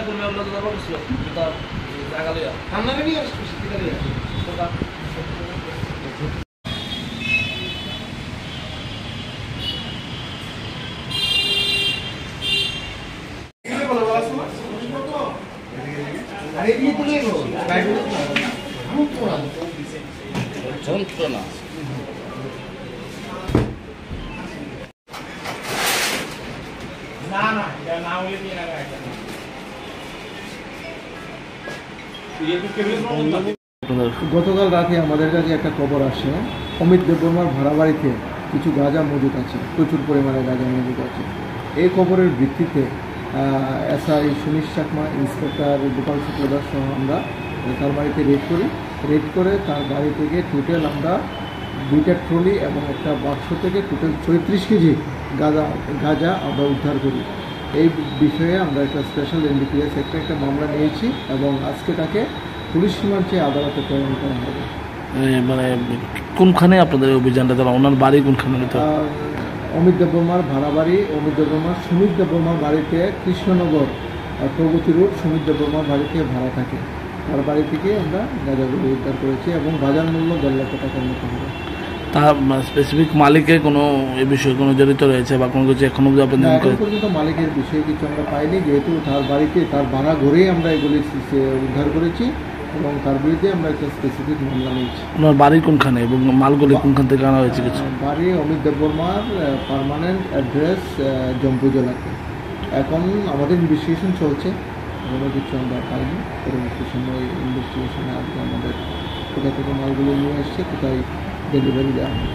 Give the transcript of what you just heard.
করবে আমরা তো যাবো কিছু তার জায়গা লইয়া আমরা নাকি আসছি ঠিক আছে আরে দিয়ে তুলে গো যন্ত্রণা না না এটা না হলে নিয়ে না গতকাল রাতে আমাদের কাছে একটা খবর আসে অমিত দেববর্মার ভাড়া বাড়িতে কিছু গাঁজা মজুদ আছে, প্রচুর পরিমাণে গাঁজা মজুদ আছে। এই খবরের ভিত্তিতে এসআই সুনীশ চাকমা, ইন্সপেক্টর গোপাল শুক্লদাস সহ আমরা তার বাড়িতে রেড করে তার বাড়ি থেকে টোটাল আমরা 2টা ট্রলি এবং একটা বাক্স থেকে টোটাল 34 কেজি গাঁজা আমরা উদ্ধার করি। এই বিষয়ে আমরা একটা স্পেশাল এনডিপিএস একটা মামলা নিয়েছি এবং আজকে তাকে পুলিশ রিমান্ডে আদালতে প্রেরণ করা হবে। মানে কোনখানে আপনাদের অভিযানটা তারা ওনার বাড়ি কোনখানে? অমিত দেববর্মার ভাড়া বাড়ি, অমিত দেববর্মার সুমিত দেববর্মার বাড়িতে কৃষ্ণনগর প্রগতি রোড সুমিত দেববর্মার বাড়িতে ভাড়া থাকে, তার বাড়ি থেকে আমরা গাঁজাগুলো উদ্ধার করেছি এবং বাজার মূল্য 1.5 লাখ টাকার মতো হবে। তার স্পেসিফিক মালিকের কোনো এ বিষয়ে কোনো জড়িত রয়েছে বা কোনো কিছু এখনো এখন পর্যন্ত মালিকের বিষয়ে কিছু আমরা পাইনি, যেহেতু তার বাড়িতে তার ভাড়া ঘরেই আমরা এগুলি উদ্ধার করেছি এবং তার বিরুদ্ধে আমরা একটা স্পেসিফিক মামলা নিয়েছি। ওনার বাড়ি কোনখানে এবং মালগুলি কোনখান থেকে আনা হয়েছে কিছু? বাড়ি অমিত দেববর্মার পার্মানেন্ট অ্যাড্রেস জম্পু জেলাতে। এখন আমাদের ইনভেস্টিগেশন চলছে, কোনো কিছু আমরা পাইনি। পরবর্তী সময় ইনভেস্টিগেশনে আসবে আমাদের কোথা থেকে মালগুলো নিয়ে আসছে, কোথায় ডেলিভারি দেওয়া হবে।